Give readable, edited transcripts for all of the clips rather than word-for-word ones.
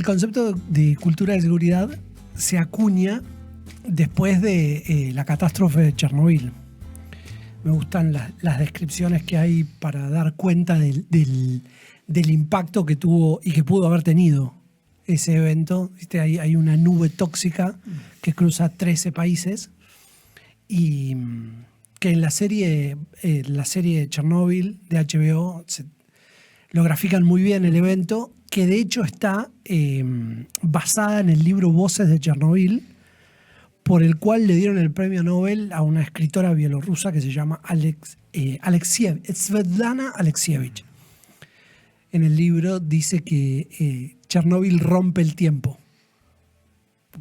concepto de cultura de seguridad se acuña después de la catástrofe de Chernobyl. Me gustan las descripciones que hay para dar cuenta del impacto que tuvo y que pudo haber tenido ese evento. ¿Viste? Hay una nube tóxica que cruza 13 países y que en la serie de Chernobyl de HBO lo grafican muy bien el evento, que de hecho está basada en el libro Voces de Chernobyl, por el cual le dieron el premio Nobel a una escritora bielorrusa que se llama Svetlana Alexievich. En el libro dice que Chernobyl rompe el tiempo.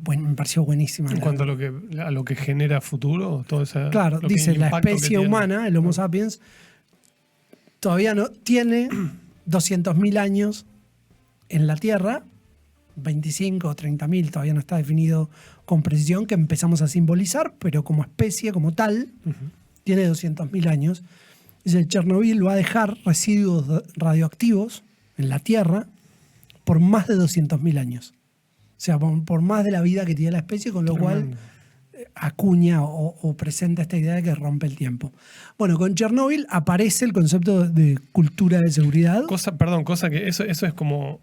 Bueno, me pareció buenísima. En cuanto a lo que genera futuro, todo esa. Claro, dice la especie humana, el Homo sapiens, todavía no tiene 200.000 años en la Tierra, 25 o 30.000, todavía no está definido con precisión, que empezamos a simbolizar, pero como especie, como tal, tiene 200.000 años. Dice, Chernobyl va a dejar residuos radioactivos en la Tierra por más de 200.000 años. O sea, por más de la vida que tiene la especie, con lo cual acuña o presenta esta idea de que rompe el tiempo. Bueno, con Chernobyl aparece el concepto de cultura de seguridad. Cosa que eso es como...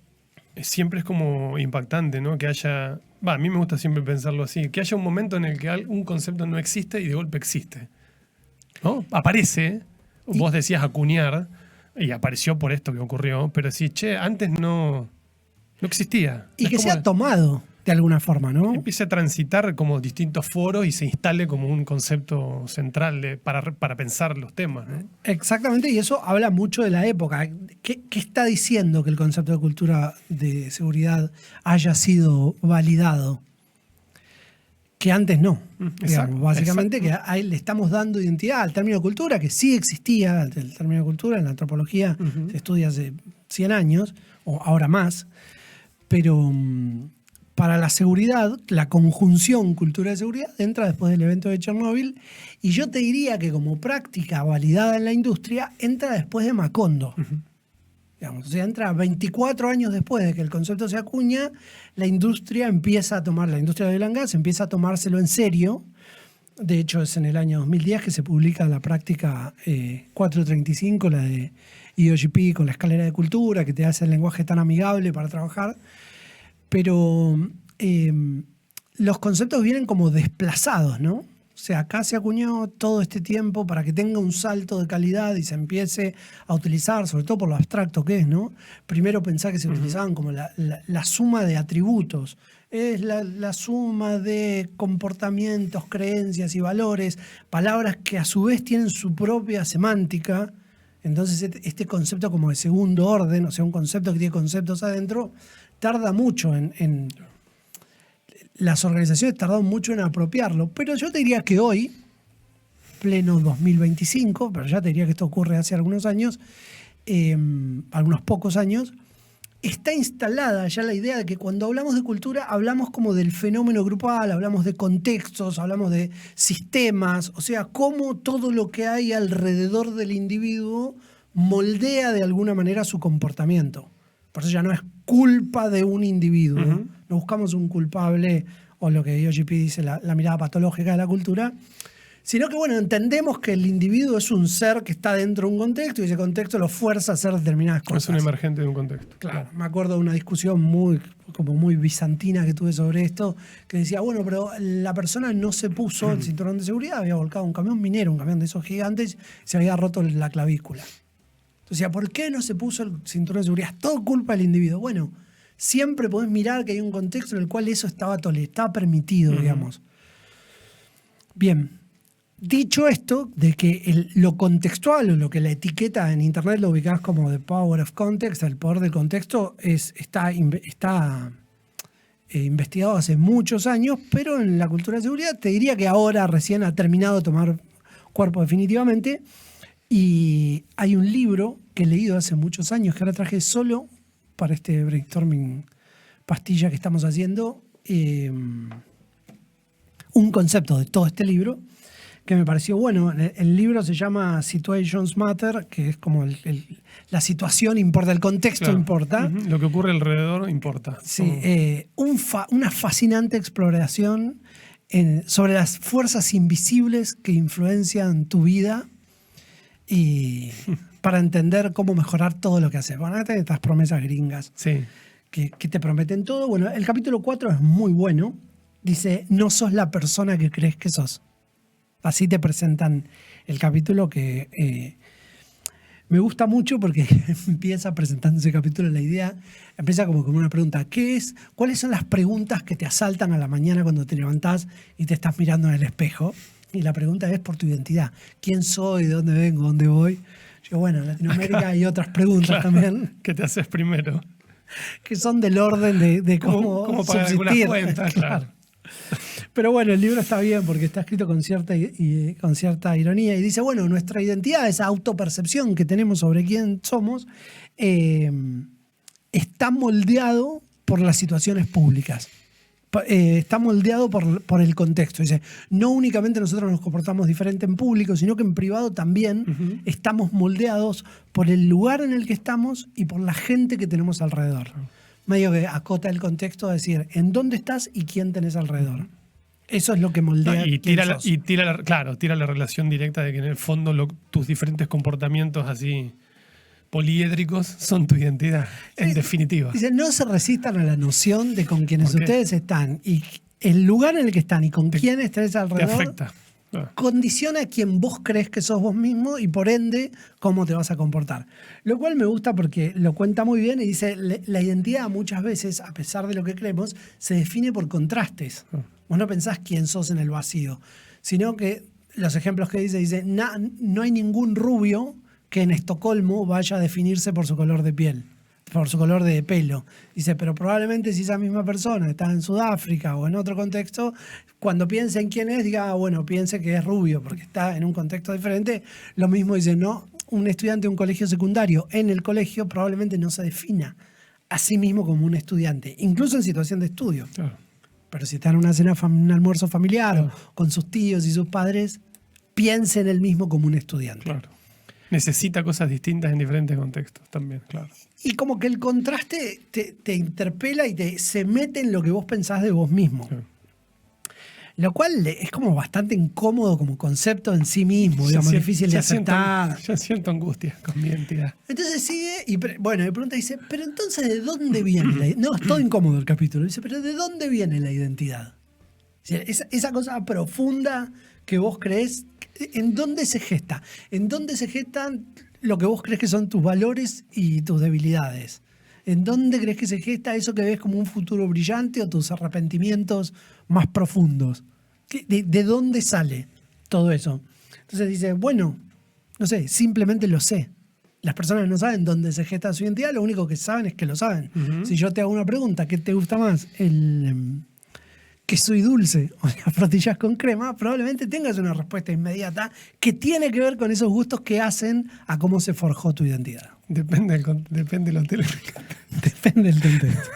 Siempre es como impactante, ¿no? Que haya... a mí me gusta siempre pensarlo así. Que haya un momento en el que un concepto no existe y de golpe existe, ¿no? Aparece, vos decías acuñar, y apareció por esto que ocurrió, pero sí, antes no existía. Y que sea tomado de alguna forma, ¿no? Empieza a transitar como distintos foros y se instale como un concepto central para pensar los temas, ¿no? Exactamente, y eso habla mucho de la época. ¿Qué está diciendo que el concepto de cultura de seguridad haya sido validado? Que antes no. Digamos, básicamente que le estamos dando identidad al término cultura, que sí existía, el término cultura en la antropología se estudia hace 100 años, o ahora más, pero... Para la seguridad, la conjunción cultura de seguridad entra después del evento de Chernobyl, y yo te diría que como práctica validada en la industria entra después de Macondo. Digamos, o sea, entra 24 años después de que el concepto se acuña, la industria del oil and gas empieza a tomárselo en serio. De hecho, es en el año 2010 que se publica la práctica 435, la de EOGP con la escalera de cultura, que te hace el lenguaje tan amigable para trabajar. Pero los conceptos vienen como desplazados, ¿no? O sea, acá se acuñó todo este tiempo para que tenga un salto de calidad y se empiece a utilizar, sobre todo por lo abstracto que es, ¿no? Primero pensar que se utilizaban como la suma de atributos. Es la suma de comportamientos, creencias y valores, palabras que a su vez tienen su propia semántica. Entonces este concepto como de segundo orden, o sea, un concepto que tiene conceptos adentro, tarda mucho las organizaciones tardan mucho en apropiarlo, pero yo te diría que hoy, pleno 2025, pero ya te diría que esto ocurre hace algunos años, algunos pocos años, está instalada ya la idea de que cuando hablamos de cultura hablamos como del fenómeno grupal, hablamos de contextos, hablamos de sistemas, o sea, cómo todo lo que hay alrededor del individuo moldea de alguna manera su comportamiento. Por eso ya no es culpa de un individuo. No buscamos un culpable o lo que EOGP dice, la mirada patológica de la cultura, sino que, bueno, entendemos que el individuo es un ser que está dentro de un contexto y ese contexto lo fuerza a hacer determinadas cosas. Es un emergente de un contexto. Claro. Me acuerdo de una discusión muy bizantina que tuve sobre esto, que decía, bueno, pero la persona no se puso el cinturón de seguridad, había volcado un camión minero, un camión de esos gigantes, y se había roto la clavícula. Entonces, ¿por qué no se puso el cinturón de seguridad? Es todo culpa del individuo. Bueno, siempre podés mirar que hay un contexto en el cual eso estaba permitido, digamos. Bien, dicho esto, de que lo contextual o lo que la etiqueta en Internet lo ubicás como the power of context, el poder del contexto, está investigado hace muchos años, pero en la cultura de seguridad te diría que ahora recién ha terminado de tomar cuerpo definitivamente. Y hay un libro que he leído hace muchos años, que ahora traje solo para este brainstorming pastilla que estamos haciendo, un concepto de todo este libro, que me pareció bueno. El libro se llama Situations Matter, que es como la situación importa, el contexto Claro. importa. Ujú. Lo que ocurre alrededor importa. Sí, una fascinante exploración sobre las fuerzas invisibles que influencian tu vida y para entender cómo mejorar todo lo que haces. Bueno, estas promesas gringas Sí. que te prometen todo. Bueno, el capítulo 4 es muy bueno. Dice, no sos la persona que crees que sos. Así te presentan el capítulo que me gusta mucho porque empieza presentando ese capítulo la idea, empieza como con una pregunta, ¿cuáles son las preguntas que te asaltan a la mañana cuando te levantás y te estás mirando en el espejo? Y la pregunta es por tu identidad. ¿Quién soy? ¿De dónde vengo? ¿Dónde voy? Yo, bueno, en Latinoamérica hay otras preguntas Claro. también ¿Qué te haces primero? que son del orden de cómo pagar algunas subsistir. cuentas? Claro. Pero bueno, el libro está bien porque está escrito con cierta ironía y dice, bueno, nuestra identidad, esa autopercepción que tenemos sobre quién somos, está moldeado por las situaciones públicas. Está moldeado por el contexto. Dice, no únicamente nosotros nos comportamos diferente en público, sino que en privado también estamos moldeados por el lugar en el que estamos y por la gente que tenemos alrededor. Medio que acota el contexto a decir en dónde estás y quién tenés alrededor. Eso es lo que moldea. Y quién tira, sos. tira la relación directa de que en el fondo tus diferentes comportamientos así poliédricos son tu identidad, en definitiva. Dice, no se resistan a la noción de con quienes ¿Por qué? ustedes están y el lugar en el que están y con quienes tenés Te alrededor afecta. Ah. condiciona a quien vos crees que sos vos mismo y por ende cómo te vas a comportar. Lo cual me gusta porque lo cuenta muy bien y dice, la identidad muchas veces, a pesar de lo que creemos, se define por contrastes. Vos no pensás quién sos en el vacío, sino que los ejemplos que dice, no hay ningún rubio que en Estocolmo vaya a definirse por su color de piel, por su color de pelo. Dice, pero probablemente si esa misma persona está en Sudáfrica o en otro contexto, cuando piense en quién es, diga, bueno, piense que es rubio, porque está en un contexto diferente. Lo mismo dice, no, un estudiante de un colegio secundario en el colegio probablemente no se defina a sí mismo como un estudiante, incluso en situación de estudio. Claro. Pero si está en una cena, un almuerzo familiar Claro. o con sus tíos y sus padres, piense en él mismo como un estudiante. Claro. Necesita cosas distintas en diferentes contextos también, claro. Y como que el contraste te interpela y se mete en lo que vos pensás de vos mismo. Sí. Lo cual es como bastante incómodo como concepto en sí mismo, Ya digamos, siento- difícil de ya siento- aceptar. Ya siento angustia con mi identidad. Entonces sigue y bueno, me pregunta, dice, pero entonces ¿de dónde viene la identidad? No, es todo incómodo el capítulo. Dice, pero ¿de dónde viene la identidad? O sea, esa cosa profunda que vos creés, ¿en dónde se gesta? ¿En dónde se gestan lo que vos crees que son tus valores y tus debilidades? ¿En dónde crees que se gesta eso que ves como un futuro brillante o tus arrepentimientos más profundos? ¿De dónde sale todo eso? Entonces dice, bueno, no sé, simplemente lo sé. Las personas no saben dónde se gesta su identidad, lo único que saben es que lo saben. Si yo te hago una pregunta, ¿qué te gusta más? Que soy dulce o las frutillas con crema, probablemente tengas una respuesta inmediata que tiene que ver con esos gustos que hacen a cómo se forjó tu identidad. Depende del hotel. Depende del contexto.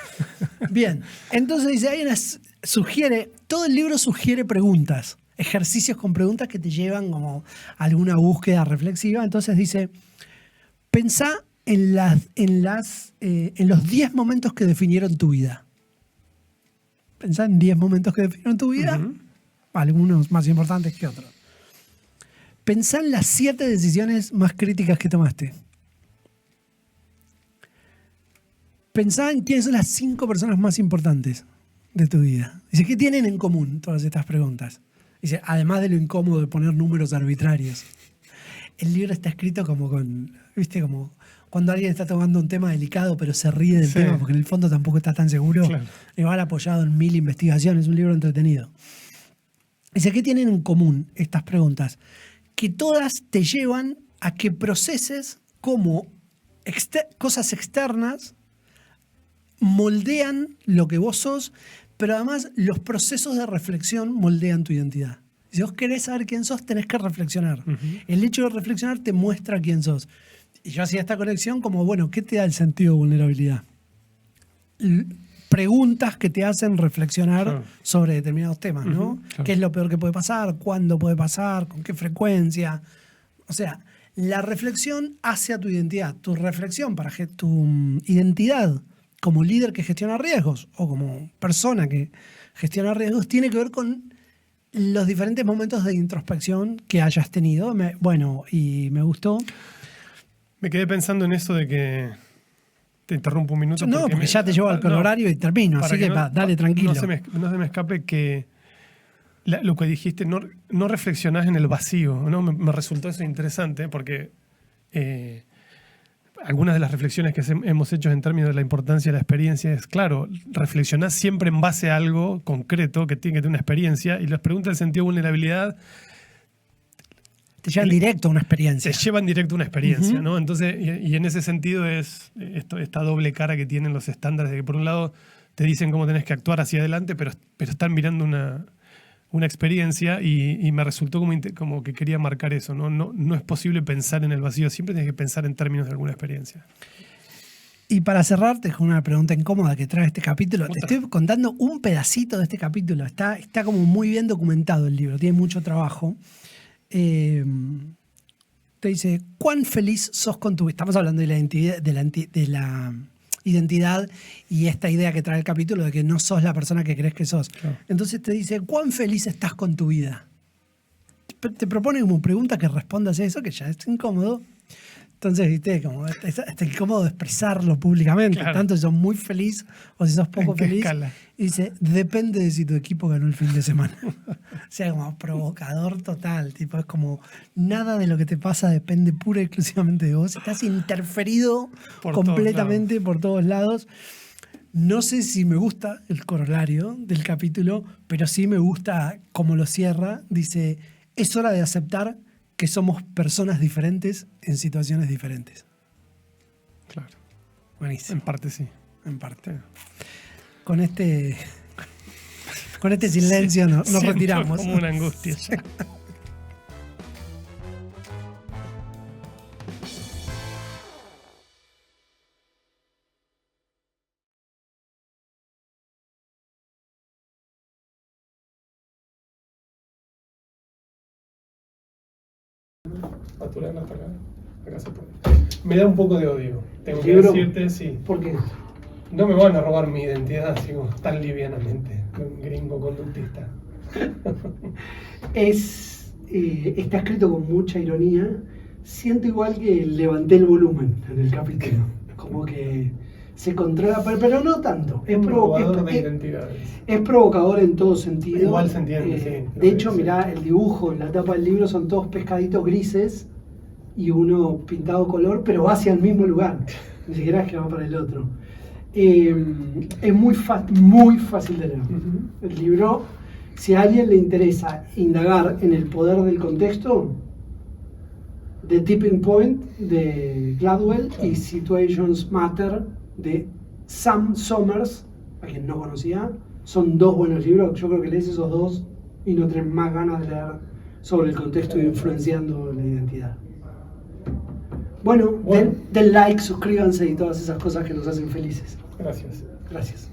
Bien, entonces dice, todo el libro sugiere preguntas, ejercicios con preguntas que te llevan como a alguna búsqueda reflexiva. Entonces dice, pensá en los 10 momentos que definieron tu vida. Pensá en 10 momentos que definieron tu vida, algunos más importantes que otros. Pensá en las 7 decisiones más críticas que tomaste. Pensá en quiénes son las 5 personas más importantes de tu vida. Dice, ¿qué tienen en común todas estas preguntas? Dice, además de lo incómodo de poner números arbitrarios. El libro está escrito como como cuando alguien está tomando un tema delicado pero se ríe del Sí. tema porque en el fondo tampoco está tan seguro. Claro. Igual apoyado en 1000 investigaciones, es un libro entretenido. Dice, ¿qué tienen en común estas preguntas? Que todas te llevan a que proceses cómo cosas externas moldean lo que vos sos, pero además los procesos de reflexión moldean tu identidad. Si vos querés saber quién sos, tenés que reflexionar. El hecho de reflexionar te muestra quién sos. Y yo hacía esta conexión como, bueno, ¿qué te da el sentido de vulnerabilidad? preguntas que te hacen reflexionar Claro. sobre determinados temas, ¿no? Ujú, claro. ¿Qué es lo peor que puede pasar? ¿Cuándo puede pasar? ¿Con qué frecuencia? O sea, la reflexión hace a tu identidad. Tu reflexión para tu identidad como líder que gestiona riesgos o como persona que gestiona riesgos tiene que ver con los diferentes momentos de introspección que hayas tenido. Bueno, y me gustó. Me quedé pensando en eso de que te interrumpo un minuto. No, porque ya te llevo al horario y termino, para así que dale tranquilo. No se me escape que lo que dijiste, no reflexionás en el vacío, ¿no? Me resultó eso interesante porque algunas de las reflexiones que hemos hecho en términos de la importancia de la experiencia es, claro, reflexionás siempre en base a algo concreto que tiene que tener una experiencia, y las preguntas del sentido de vulnerabilidad te llevan directo a una experiencia. te llevan directo a una experiencia, Ujú. ¿no? Entonces, y en ese sentido es esta doble cara que tienen los estándares, de que por un lado te dicen cómo tenés que actuar hacia adelante, pero están mirando una experiencia, y me resultó como que quería marcar eso, ¿no? No es posible pensar en el vacío, siempre tienes que pensar en términos de alguna experiencia. Y para cerrarte con una pregunta incómoda que trae este capítulo, te Otra. estoy contando un pedacito de este capítulo. Está como muy bien documentado el libro, tiene mucho trabajo. Te dice, ¿cuán feliz sos con tu vida? Estamos hablando de la identidad y esta idea que trae el capítulo de que no sos la persona que crees que sos. Claro. Entonces te dice, ¿cuán feliz estás con tu vida? Te propone como pregunta que respondas a eso, que ya es incómodo. Entonces, viste, como está incómodo de expresarlo públicamente, Claro. tanto si sos muy feliz o si sos poco ¿En qué feliz. escala? Y dice, depende de si tu equipo ganó el fin de semana. O sea, como provocador total. Tipo, es como nada de lo que te pasa depende pura y exclusivamente de vos. Estás interferido Por completamente por todos lados. No sé si me gusta el corolario del capítulo, pero sí me gusta cómo lo cierra. Dice, es hora de aceptar que somos personas diferentes en situaciones diferentes. Claro. Buenísimo. En parte sí. En parte. Sí. Con este silencio nos Siento retiramos. como una angustia ya. Facturar hasta acá. Acá se puede. Me da un poco de odio. Tengo que ¿Libro? decirte, sí. ¿Por qué? No me van a robar mi identidad así como tan livianamente. Un gringo conductista. Está escrito con mucha ironía. Siento igual que levanté el volumen en el capítulo. Como que se controla, pero no tanto. Un robador de identidades. Es provocador en todo sentido. Igual se entiende, sí. De hecho, Sí. mirá, el dibujo en la tapa del libro son todos pescaditos grises y uno pintado color, pero va hacia el mismo lugar. Ni siquiera es que va para el otro. Es muy fácil de leer. Ujú. El libro, si a alguien le interesa indagar en el poder del contexto, The Tipping Point de Gladwell y Situations Matter de Sam Somers, a quien no conocía, son dos buenos libros. Yo creo que lees esos dos y no tenés más ganas de leer sobre el contexto influenciando la identidad. Bueno, den like, suscríbanse y todas esas cosas que nos hacen felices. Gracias. Gracias.